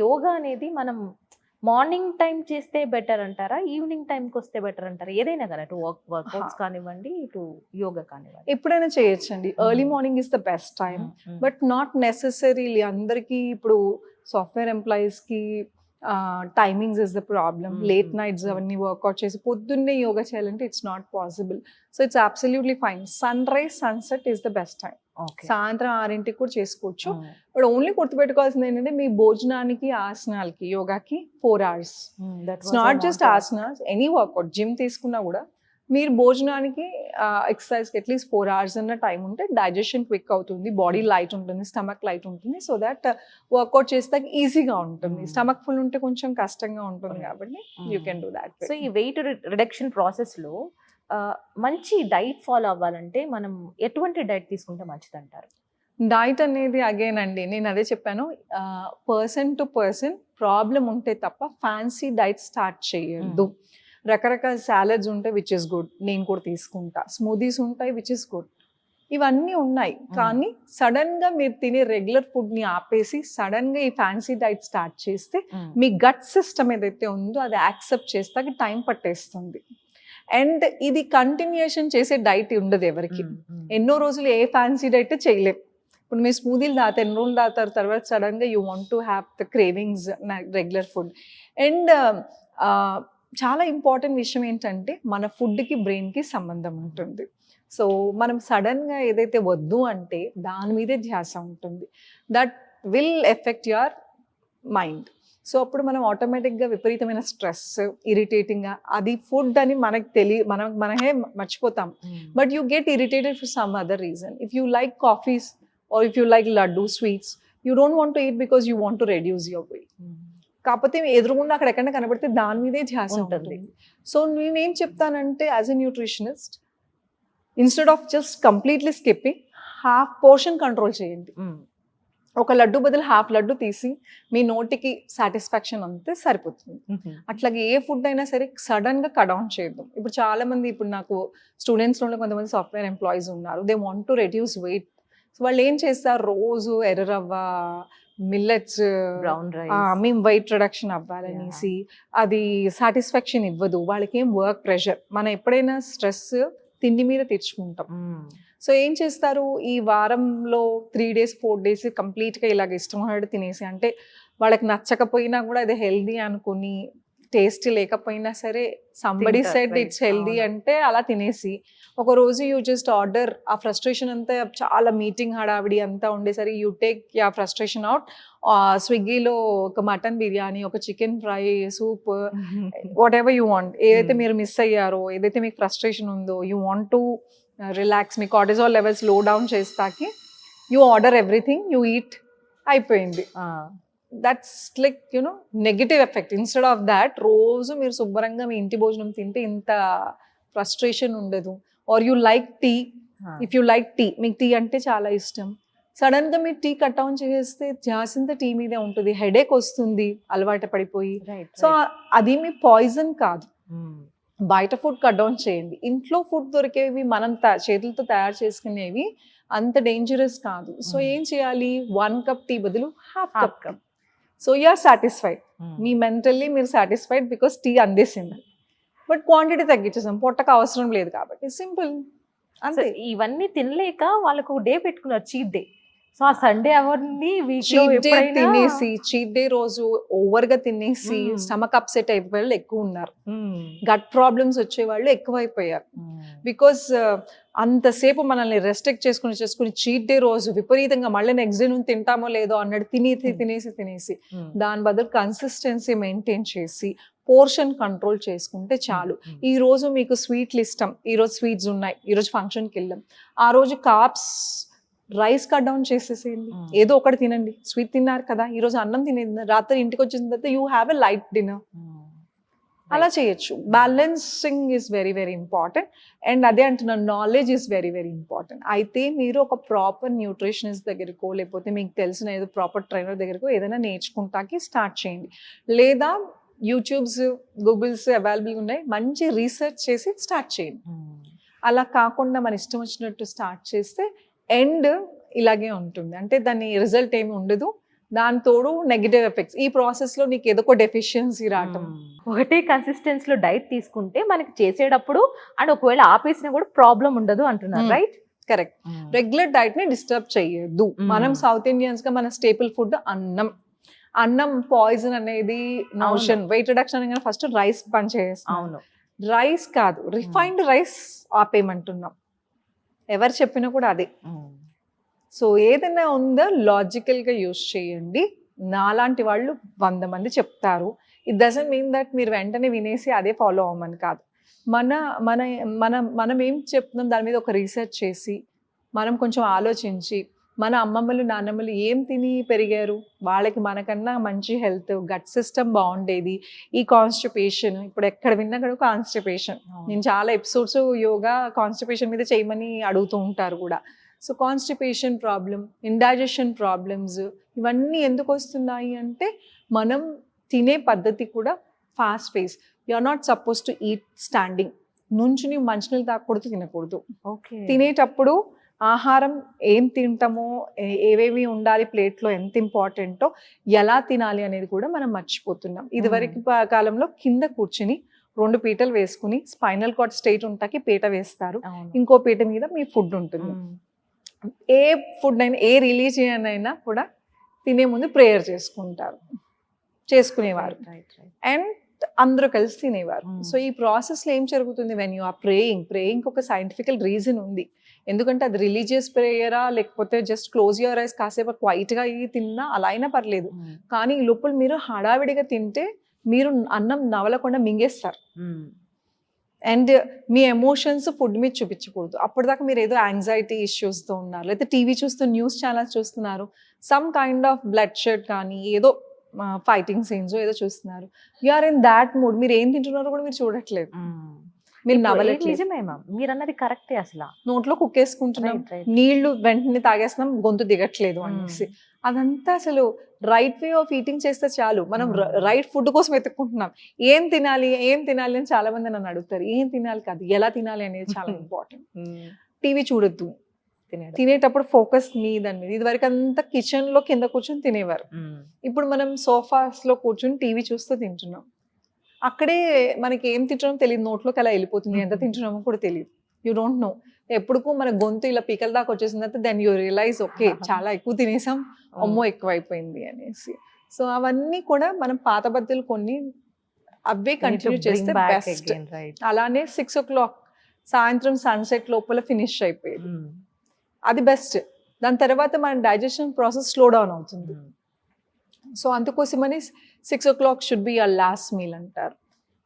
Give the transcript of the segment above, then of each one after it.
యోగా అనేది మనం morning time చేస్తే బెటర్ అంటారా? ఈవినింగ్ టైంకి వస్తే బెటర్ అంటారా? ఏదైనా కానీ అటు వర్కౌట్స్ కానివ్వండి, ఇటు యోగా కానివ్వండి. ఎప్పుడైనా చేయొచ్చండి. Early morning is the best time, but not necessarily అందరికీ ఇప్పుడు సాఫ్ట్వేర్ ఎంప్లాయీస్కి timings is the problem. Late nights అవన్నీ వర్కౌట్ చేసి పొద్దున్నే యోగా చేయాలంటే it's not possible. So it's absolutely fine. Sunrise sunset is the best time. సాయంత్రం 6కి కూడా చేసుకోవచ్చు. బట్ ఓన్లీ గుర్తుపెట్టుకోవాల్సింది ఏంటంటే మీ భోజనానికి ఆసనాలకి యోగాకి 4 hours. It's not just asanas, any work out gym తీసుకున్నా కూడా మీరు భోజనానికి ఎక్సర్సైజ్కి అట్లీస్ట్ 4 hours అన్న టైం ఉంటే డైజెషన్ క్విక్ అవుతుంది, బాడీ లైట్ ఉంటుంది, స్టమక్ లైట్ ఉంటుంది. సో దట్ వర్కౌట్ చేస్తే ఈజీగా ఉంటుంది. స్టమక్ ఫుల్ ఉంటే కొంచెం కష్టంగా ఉంటుంది కాబట్టి you can do that. So ఈ వెయిట్ రిడక్షన్ ప్రాసెస్లో మంచి డైట్ ఫాలో అవ్వాలంటే మనం ఎటువంటి డైట్ తీసుకుంటే మంచిది అంటారు? డైట్ అనేది అగైన్ అండి, నేను అదే చెప్పాను, పర్సన్ టు పర్సన్ ప్రాబ్లం ఉంటే తప్ప ఫ్యాన్సీ డైట్ స్టార్ట్ చేయొద్దు. రకరకాల సాలడ్స్ ఉంటాయి విచ్ ఇస్ గుడ్, నేను కూడా తీసుకుంటా. స్మూదీస్ ఉంటాయి విచ్ ఇస్ గుడ్, ఇవన్నీ ఉన్నాయి. కానీ సడన్ గా మీరు తినే రెగ్యులర్ ఫుడ్ ని ఆపేసి సడన్ గా ఈ ఫ్యాన్సీ డైట్ స్టార్ట్ చేస్తే మీ గట్ సిస్టమ్ ఏదైతే ఉందో అది యాక్సెప్ట్ చేస్తే టైం పట్టేస్తుంది. అండ్ ఇది కంటిన్యూషన్ చేసే డైట్ ఉండదు ఎవరికి. ఎన్నో రోజులు ఏ ఫ్యాన్సీ డైట్ చేయలేం. ఇప్పుడు మీరు స్మూదీలు తాగుతారు, ఎన్ని రోజులు తాగుతారు, తర్వాత సడన్గా you want to have the cravings regular food. And చాలా ఇంపార్టెంట్ విషయం ఏంటంటే మన ఫుడ్కి బ్రెయిన్కి సంబంధం ఉంటుంది. సో మనం సడన్గా ఏదైతే వద్దు అంటే దాని మీదే ధ్యాస ఉంటుంది. That will effect your mind. So అప్పుడు మనం ఆటోమేటిక్గా విపరీతమైన స్ట్రెస్, ఇరిటేటింగ్గా, అది ఫుడ్ అని మనకు మనమే మర్చిపోతాం. But you get irritated for some other reason. If you like coffees or if you like laddu sweets, you don't want to eat because you want to reduce your weight. కాకపోతే ఎదురుగుండా అక్కడ ఎక్కడ కనబడితే దాని మీదే ధ్యాస ఉంటుంది. సో నేనేం చెప్తానంటే as a nutritionist, instead of just completely skipping, half portion control చేయండి. ఒక లడ్డు బదులు హాఫ్ లడ్డు తీసి మీ నోటికి సాటిస్ఫాక్షన్ అంతే సరిపోతుంది. అట్లాగే ఏ ఫుడ్ అయినా సరే సడన్గా కట్ డౌన్ చేయద్దాం. ఇప్పుడు చాలా మంది, ఇప్పుడు నాకు స్టూడెంట్స్లో కొంతమంది సాఫ్ట్వేర్ ఎంప్లాయీస్ ఉన్నారు, they want to reduce weight. So వాళ్ళు ఏం చేస్తారు, రోజు ఎర్రరవ్వ, మిల్లెట్స్, బ్రౌన్ రైస్, మేము వెయిట్ రిడక్షన్ అవ్వాలనేసి అది సాటిస్ఫాక్షన్ ఇవ్వదు. వాళ్ళకి ఏం వర్క్ ప్రెషర్. మనం ఎప్పుడైనా స్ట్రెస్ తిండి మీద తెచ్చుకుంటాం. సో ఏం చేస్తారు, ఈ వారంలో 3 days 4 days కంప్లీట్గా ఇలాగ ఇష్టం ఉన్నట్టు తినేసి, అంటే వాళ్ళకి నచ్చకపోయినా కూడా అది హెల్దీ అనుకుని, టేస్ట్ లేకపోయినా సరే సంబడి సెడ్ ఇట్స్ హెల్దీ అంటే అలా తినేసి, ఒక రోజు యూ జస్ట్ ఆర్డర్, ఆ ఫ్రస్ట్రేషన్ అంతా చాలా మీటింగ్ హడావిడి అంతా ఉండేసరి you take your frustration out. స్విగ్గీలో ఒక మటన్ బిర్యానీ, ఒక chicken fry, soup, what you want, ఏదైతే మీరు మిస్ అయ్యారో, ఏదైతే మీకు ఫ్రస్ట్రేషన్ ఉందో, యూ వాంట్ టు రిలాక్స్, మీ కార్టిజాల్ లెవెల్స్ లో డౌన్ చేస్తాకి you order everything, you eat, అయిపోయింది. That's like you know negative effect. Instead of that రోజు మీరు శుభ్రంగా మీ ఇంటి భోజనం తింటే ఇంత ఫ్రస్ట్రేషన్ ఉండదు. Are you like tea, if you like tea, మీకు టీ అంటే చాలా ఇష్టం, సడన్గా మీరు టీ కట్ డౌన్ చేస్తే ధ్యాసంతా టీ మీదే ఉంటుంది, హెడేక్ వస్తుంది అలవాటు పడిపోయి. సో అది మీ పాయిజన్ కాదు. బయట ఫుడ్ కట్ డౌన్ చేయండి. ఇంట్లో ఫుడ్ దొరికేవి మనం చేతులతో తయారు చేసుకునేవి అంత డేంజరస్ కాదు. సో ఏం చేయాలి, 1 cup టీ బదులు half cup. So you are satisfied, మీ మెంటల్లీ మీరు సాటిస్ఫైడ్ బికాస్ టీ అందేసింది. బట్ క్వాంటిటీ తగ్గించేసాం, పొట్టకు అవసరం లేదు కాబట్టి, సింపుల్ అంతే. ఇవన్నీ తినలేక వాళ్ళకు డే పెట్టుకున్నారు, చీట్ డే. సో ఆ సండే అవర్ని తినేసి, చీట్ డే రోజు ఓవర్గా తినేసి స్టమక్ అప్సెట్ అయిపోయే వాళ్ళు ఎక్కువ ఉన్నారు. గట్ ప్రాబ్లమ్స్ వచ్చే వాళ్ళు ఎక్కువైపోయారు. బికాస్ అంతసేపు మనల్ని రెస్ట్రిక్ట్ చేసుకుని చీట్ డే రోజు విపరీతంగా మళ్ళీ నెక్స్ట్ డే నుంచి తింటామో లేదో అన్నట్టు తినేసి దాని బదులు కన్సిస్టెన్సీ మెయింటైన్ చేసి పోర్షన్ కంట్రోల్ చేసుకుంటే చాలు. ఈ రోజు మీకు స్వీట్లు ఇష్టం, ఈరోజు స్వీట్స్ ఉన్నాయి, ఈరోజు ఫంక్షన్కి వెళ్ళాం, ఆ రోజు కార్బ్స్, రైస్ కట్ డౌన్ చేసేసేయండి, ఏదో ఒకటి తినండి. స్వీట్ తిన్నారు కదా, ఈరోజు అన్నం తినేది, రాత్రి ఇంటికి వచ్చిన తర్వాత you have a light dinner. అలా చేయొచ్చు. Balancing is very very important. And అదే అంటున్నాను, knowledge is very very important. అయితే మీరు ఒక ప్రాపర్ న్యూట్రిషనిస్ట్ దగ్గరకో, లేకపోతే మీకు తెలిసిన ఏదో ప్రాపర్ ట్రైనర్ దగ్గరకో ఏదైనా నేర్చుకుంటాకి స్టార్ట్ చేయండి. లేదా యూట్యూబ్స్, గూగుల్స్ అవైలబుల్గా ఉన్నాయి, మంచి రీసెర్చ్ చేసి స్టార్ట్ చేయండి. అలా కాకుండా మన ఇష్టం వచ్చినట్టు స్టార్ట్ చేస్తే ఎండ్ ఇలాగే ఉంటుంది. అంటే దాని రిజల్ట్ ఏమి ఉండదు. దాని తోడు నెగిటివ్ ఎఫెక్ట్స్ ఈ ప్రాసెస్ లో నీకు ఏదో ఒక డెఫిషియన్సీ రావటం. ఒకటే కన్సిస్టెన్సీలో డైట్ తీసుకుంటే మనకి చేసేటప్పుడు అండ్ ఒకవేళ ఆపేసినా కూడా ప్రాబ్లం ఉండదు అంటున్నారు, రైట్? కరెక్ట్. రెగ్యులర్ డైట్ ని డిస్టర్బ్ చేయొద్దు. మనం సౌత్ ఇండియన్స్ గా మన స్టేపుల్ ఫుడ్ అన్నం పాయిజన్ అనేది నోషన్. వెయిట్ రిడక్షన్ అనగానే ఫస్ట్ రైస్ పని చేస్తాం. అవును, రైస్ కాదు, రిఫైన్డ్ రైస్ ఆపేయమంటున్నాం. ఎవరు చెప్పినా కూడా అదే. సో ఏదైనా ఉందో లాజికల్ గా యూస్ చేయండి. నాలాంటి వాళ్ళు 100 మంది చెప్తారు. ఇట్ డజంట్ మీన్ దట్ మీరు వెంటనే వినేసి అదే ఫాలో అవ్వమని కాదు. మన మన మన మనం ఏం చెప్తున్నాం దాని మీద ఒక రీసెర్చ్ చేసి మనం కొంచెం ఆలోచించి మన అమ్మమ్మలు నాన్నమ్మలు ఏం తిని పెరిగారు, వాళ్ళకి మనకన్నా మంచి హెల్త్, గట్ సిస్టమ్ బాగుండేది. ఈ కాన్స్టిపేషన్ ఇప్పుడు ఎక్కడ విన్నా కూడా కాన్స్టిపేషన్. నేను చాలా ఎపిసోడ్స్ యోగా కాన్స్టిపేషన్ మీద చేయమని అడుగుతూ ఉంటారు కూడా. So constipation problem, indigestion problems ఇవన్నీ ఎందుకు వస్తున్నాయి అంటే మనం తినే పద్ధతి కూడా fast pace. You are not suppose to eat standing. నుంచుని మంచినీళ్ళు తాగకూడదు, తినకూడదు. తినేటప్పుడు ఆహారం ఏం తింటామో, ఏవేవి ఉండాలి ప్లేట్లో, ఎంత ఇంపార్టెంటో, ఎలా తినాలి అనేది కూడా మనం మర్చిపోతున్నాం. ఇదివరకు కాలంలో కింద కూర్చుని 2 పీటలు వేసుకుని స్పైనల్ కార్డ్ స్ట్రైట్ ఉంటాకి పీట వేస్తారు, ఇంకో పీట మీద మీ ఫుడ్ ఉంటుంది. ఏ ఫుడ్ అయినా, ఏ రిలీజియన్ అయినా కూడా తినే ముందు ప్రేయర్ చేసుకునేవారు అండ్ అందరూ కలిసి తినేవారు. సో ఈ ప్రాసెస్లో ఏం జరుగుతుంది, వెన్ యూ ఆర్ ప్రేయింగ్ ఒక సైంటిఫికల్ రీజన్ ఉంది. ఎందుకంటే అది రిలీజియస్ ప్రేయరా లేకపోతే జస్ట్ క్లోజ్ యువర్ ఐస్ కాసేపు క్వైట్గా తిన్నా అలా అయినా పర్లేదు. కానీ ఈ లోపల మీరు హడావిడిగా తింటే మీరు అన్నం నవలకుండా మింగేస్తారు. అండ్ మీ ఎమోషన్స్ ఫుడ్ మీద చూపించకూడదు. అప్పటిదాకా మీరు ఏదో యాంగ్జైటీ ఇష్యూస్తో ఉన్నారు, లేకపోతే టీవీ చూస్తూ న్యూస్ ఛానల్స్ చూస్తున్నారు, some kind of bloodshed కానీ ఏదో ఫైటింగ్ సీన్స్ ఏదో చూస్తున్నారు. You are in that mood. మీరు ఏం తింటున్నారో కూడా మీరు చూడట్లేదు, మీరు నవ్వలేదు. నిజమే మ్యామ్, మీరు అన్నది కరెక్టే. అసలు నోట్లో కుక్కేసుకుంటున్నాం, నీళ్లు వెంటనే తాగేస్తున్నాం, గొంతు దిగట్లేదు అనేసి. అదంతా అసలు రైట్ వే ఆఫ్ ఈటింగ్ చేస్తే చాలు. మనం రైట్ ఫుడ్ కోసం వెతుక్కుంటున్నాం. ఏం తినాలి అని చాలా మంది నన్ను అడుగుతారు. ఏం తినాలి కాదు, ఎలా తినాలి అనేది చాలా ఇంపార్టెంట్. టీవీ చూడొద్దు, తినేటప్పుడు ఫోకస్ దాని మీద. ఇదివరకు అంతా కిచెన్ లో కింద కూర్చొని తినేవారు. ఇప్పుడు మనం సోఫాస్ లో కూర్చొని టీవీ చూస్తూ తింటున్నాం. అక్కడే మనకి ఏం తింటున్నామో తెలియదు, నోట్లోకి అలా వెళ్ళిపోతుంది, ఎంత తింటున్నామో కూడా తెలియదు. You don't know. ఎప్పుడుకో మన గొంతు ఇలా పీకల దాకా వచ్చేసిన తర్వాత దెన్ యూ రియలైజ్ ఓకే చాలా ఎక్కువ తినేసాం, అమ్మో ఎక్కువ అయిపోయింది అనేసి. సో అవన్నీ కూడా మనం పాత బద్దలు కొన్ని అవే కంటిన్యూ చేస్తే బెస్ట్. అలానే 6 o'clock సాయంత్రం సన్సెట్ లోపల ఫినిష్ అయిపోయేది, అది బెస్ట్. దాని తర్వాత మన డైజెషన్ ప్రాసెస్ స్లో డౌన్ అవుతుంది. సో అందుకోసమని 6 o'clock should be your last meal అంటారు.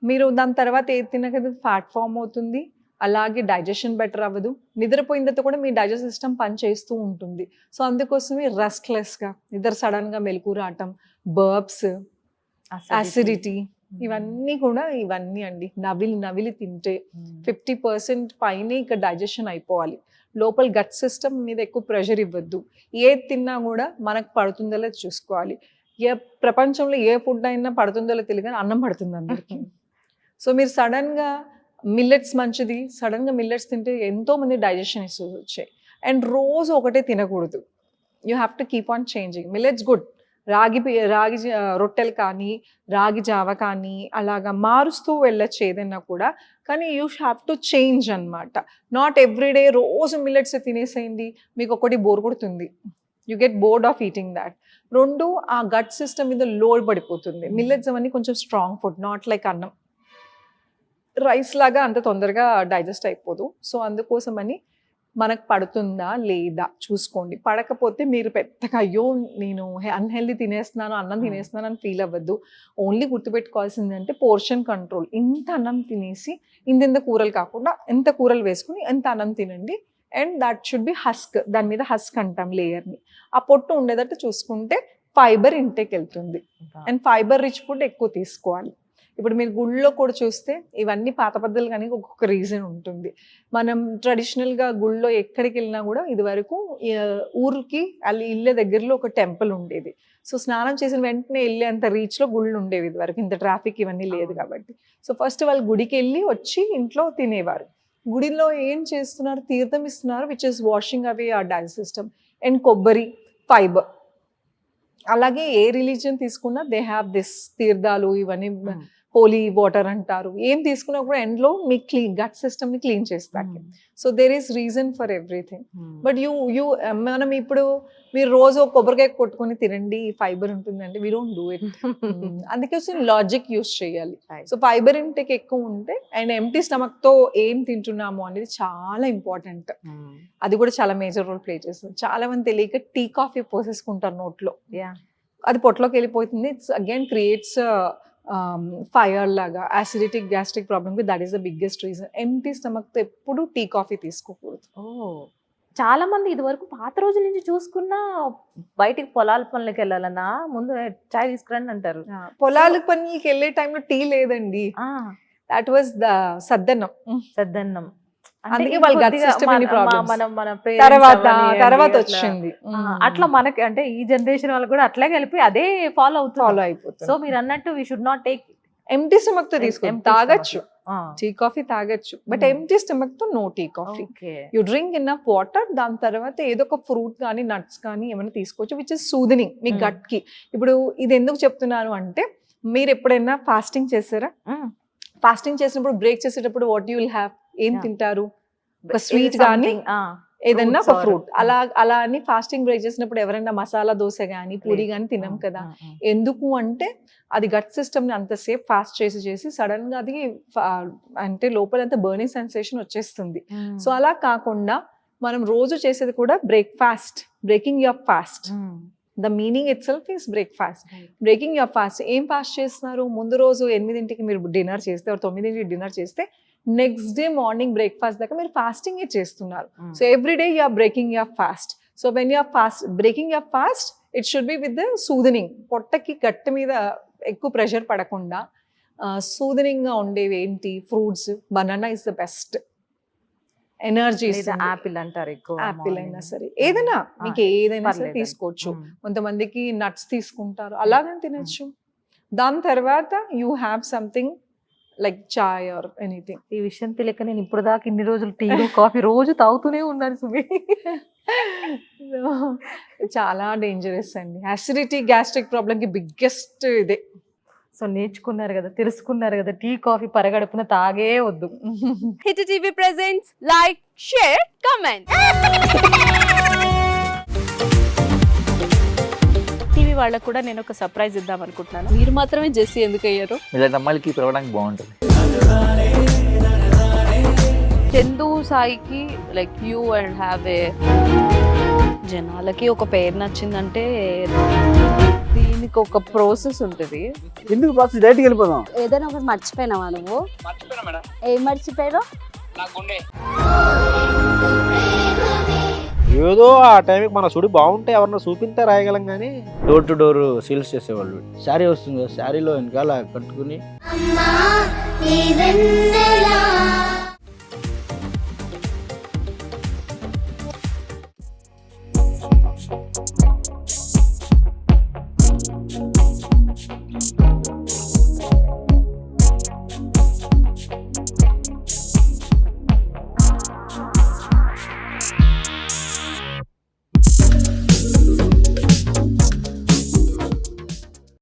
మీరు దాని తర్వాత ఏది తిన్నా కదా ఫ్యాట్ ఫామ్ అవుతుంది, అలాగే డైజెషన్ బెటర్ అవ్వదు. నిద్రపోయిన తర్వాత కూడా మీ డైజెస్ట్ సిస్టమ్ పని చేస్తూ ఉంటుంది. సో అందుకోసమే రెస్ట్లెస్గా, నిద్ర సడన్గా మెలకు రావటం, బర్బ్స్, అసిడిటీ, ఇవన్నీ అండి. నవిలి తింటే 50% పైనే ఇక డైజెషన్ అయిపోవాలి. లోపల గట్ సిస్టమ్ మీద ఎక్కువ ప్రెషర్ ఇవ్వద్దు. ఏది తిన్నా కూడా మనకు పడుతుందో లేదో చూసుకోవాలి. ప్రపంచంలో ఏ ఫుడ్ అయినా పడుతుందో లేదో తెలియదు, కానీ అన్నం పడుతుంది అందరికీ. సో మీరు సడన్గా మిల్లెట్స్ మంచిది, సడన్గా మిల్లెట్స్ తింటే ఎంతోమంది డైజెషన్ ఇష్యూస్ వచ్చాయి. అండ్ రోజు ఒకటే తినకూడదు, you have to keep on changing. Millets good, రాగి రొట్టెలు కానీ రాగి జావ కానీ అలాగా మారుస్తూ వెళ్ళచ్చు ఏదైనా కూడా. కానీ యూ హ్యావ్ టు చేంజ్ అనమాట. నాట్ ఎవ్రీడే రోజు మిల్లెట్స్ తినేసేయండి, మీకు ఒకటి బోర్ కొడుతుంది, you get bored of eating that. 2 ఆ గట్ సిస్టమ్ మీద లోడ్ పడిపోతుంది. మిల్లెట్స్ అవన్నీ కొంచెం స్ట్రాంగ్ ఫుడ్, నాట్ లైక్ అన్నం, రైస్ లాగా అంత తొందరగా డైజెస్ట్ అయిపోదు. సో అందుకోసమని మనకు పడుతుందా లేదా చూసుకోండి. పడకపోతే మీరు పెద్దగా అయ్యో నేను అన్హెల్దీ తినేస్తున్నాను, అన్నం తినేస్తున్నాను అని ఫీల్ అవ్వద్దు. ఓన్లీ గుర్తుపెట్టుకోవాల్సింది అంటే పోర్షన్ కంట్రోల్. ఇంత అన్నం తినేసి ఇంత కూరలు కాకుండా ఎంత కూరలు వేసుకుని ఎంత అన్నం తినండి. And that should be husk, దాని మీద హస్క్ అంటాం లేయర్ని. ఆ పొట్టు ఉండేటట్టు చూసుకుంటే ఫైబర్ ఇంటేక్ వెళ్తుంది. అండ్ ఫైబర్ రిచ్ ఫుడ్ ఎక్కువ తీసుకోవాలి. ఇప్పుడు మీరు గుళ్ళో కూడా చూస్తే ఇవన్నీ పాత పద్ధతులు కానీ ఒక్కొక్క రీజన్ ఉంటుంది. మనం ట్రెడిషనల్గా గుళ్ళో ఎక్కడికి వెళ్ళినా కూడా ఇదివరకు ఊరికి ఇళ్ళ దగ్గరలో ఒక టెంపుల్ ఉండేది. సో స్నానం చేసిన వెంటనే వెళ్ళేంత రీచ్లో గుళ్ళు ఉండేవి ఇదివరకు, ఇంత ట్రాఫిక్ ఇవన్నీ లేదు కాబట్టి. సో ఫస్ట్ వాళ్ళు గుడికి వెళ్ళి వచ్చి ఇంట్లో తినేవారు. గుడిలో ఏం చేస్తున్నారు, తీర్థం ఇస్తున్నారు, which is washing away a digest system. And కొబ్బరి, ఫైబర్, అలాగే ఏ రిలీజియన్ తీసుకున్నా దే హ్యావ్ దిస్ తీర్థాలు ఇవన్నీ హోలీ వాటర్ అంటారు. ఏం తీసుకున్నా కూడా ఎండ్లో మీ గట్ సిస్టమ్ ని క్లీన్ చేస్తాకి. So there is reason for everything. But you మనం ఇప్పుడు మీరు రోజు ఒక కొబ్బరికాయ కొట్టుకొని తినండి ఫైబర్ ఉంటుందండి, వీ డోంట్ డూ ఇట్. అందుకే లాజిక్ యూస్ చేయాలి. సో ఫైబర్ ఇంటేక్ ఎక్కువ ఉంటే అండ్ ఎంటీ స్టమక్ తో ఏం తింటున్నాము అనేది చాలా ఇంపార్టెంట్. అది కూడా చాలా మేజర్ రోల్ ప్లే చేస్తుంది. చాలా మంది తెలియక టీ కాఫీ పోసేసుకుంటారు నోట్లో, అది పొట్టలోకి వెళ్ళిపోతుంది. ఇట్స్ అగైన్ క్రియేట్స్ ఫైర్ లాగా యాసిడిటిక్ గ్యాస్ట్రిక్ ప్రాబ్లమ్కి that is the biggest reason. Empty స్టమక్తో ఎప్పుడు టీ కాఫీ తీసుకోకూడదు. చాలా మంది ఇది వరకు పాత రోజుల నుంచి చూసుకున్నా బయటికి పొలాల పనులకి వెళ్ళాలన్నా ముందు చాయ్ తీసుకురండి అంటారు. పొలాల పనికి వెళ్ళే టైంలో టీ లేదండి, దట్ వాజ్ ద సద్దన్నం. అందుకే వాళ్ళ gut system any problems. తర్వాత వచ్చింది. అట్లా మనకి అంటే ఈ జనరేషన్ వాళ్ళు కూడా అట్లాగే వెళ్ళిపోయి అదే ఫాలో అయిపోతుంది. సో మీరు అన్నట్టు we should not take empty stomach తో తీసుకోండి, తాగొచ్చు టీ కాఫీ తాగొచ్చు, బట్ ఎంటీ స్టమక్ తో no tea coffee. You drink enough water. దాని తర్వాత ఏదో ఒక ఫ్రూట్ కానీ నట్స్ కానీ ఏమైనా తీసుకోవచ్చు విచ్ ఇస్ సూదనింగ్ మీ గట్ కి. ఇప్పుడు ఇది ఎందుకు చెప్తున్నాను అంటే, మీరు ఎప్పుడైనా ఫాస్టింగ్ చేసారా? ఫాస్టింగ్ చేసినప్పుడు బ్రేక్ చేసేటప్పుడు వాట్ యూ విల్ హ్యావ్, ఏం తింటారు? ఒక స్వీట్ కానీ ఏదన్నా ఒక ఫ్రూట్. అలా అని ఫాస్టింగ్ బ్రేక్ చేసినప్పుడు ఎవరైనా మసాలా దోశ కానీ పూరి కానీ తినం కదా. ఎందుకు అంటే అది గట్ సిస్టమ్ ని అంతసేపు ఫాస్ట్ చేసి సడన్ గా అది అంటే లోపల అంత బర్నింగ్ సెన్సేషన్ వచ్చేస్తుంది. సో అలా కాకుండా మనం రోజు చేసేది కూడా breakfast, breaking your fast. The meaning itself is breakfast, breaking your fast. ఏం ఫాస్ట్ చేస్తున్నారు? ముందు రోజు 8ంటికి మీరు డిన్నర్ చేస్తే 9ంటికి డిన్నర్ చేస్తే నెక్స్ట్ డే మార్నింగ్ బ్రేక్ఫాస్ట్ దాకా మీరు ఫాస్టింగ్ చేస్తున్నారు. So every day you are breaking your fast. So when you are breaking your fast, it should be with the soothing. పొట్టకి గట్టి మీద ఎక్కువ ప్రెషర్ పడకుండా సూదనింగ్ గా ఉండేవి ఏంటి? Fruits. Banana is the best energy. Apple అంటారు, యాపిల్ అయినా సరే, ఏదైనా మీకు ఏదైనా సరే తీసుకోవచ్చు. కొంతమందికి నట్స్ తీసుకుంటారు, అలాగని తినచ్చు. దాని తర్వాత you have something like chai or anything. ఈ విషయం తెలియక నేను ఇప్పుడు దాకా ఇన్ని రోజులు టీ కాఫీ రోజు తాగుతూనే ఉన్నాను సుమి. చాలా డేంజరస్ అండి. యాసిడిటీ గ్యాస్ట్రిక్ ప్రాబ్లమ్ కి బిగ్గెస్ట్ ఇదే. సో నేర్చుకున్నారు కదా, తెలుసుకున్నారు కదా, టీ కాఫీ పరగడుపున తాగే వద్దు. Hit TV presents like, share, comment. TV వాళ్ళకు కూడా నేను ఒక సర్ప్రైజ్ ఇద్దాం అనుకుంటున్నాను. మీరు మాత్రమే జెస్సీ ఎందుకు అయ్యారు? ఇలాంటి అమ్మాయిలకి పిలవడానికి బాగుంటుంది. చందు సాయికి like you and have a, జనాలకి ఒక పేరు నచ్చిందంటే దీనికి ఒక ప్రాసెస్ ఉంటుంది. ఎందుకు ప్రాసెస్? డైరెక్ట్గా వెళ్ళిపోదాం. ఏదైనా ఒకటి మర్చిపోయినావా నువ్వు? ఏం మర్చిపోయావు? ఏదో ఆ టైంకి మన సుడి బాగుంటే ఎవరన్నా చూపిస్తే రాయగలం కానీ డోర్ టు డోర్ సేల్స్ చేసేవాళ్ళు. శారీ వస్తుంది, శారీలో వెనకాల కట్టుకుని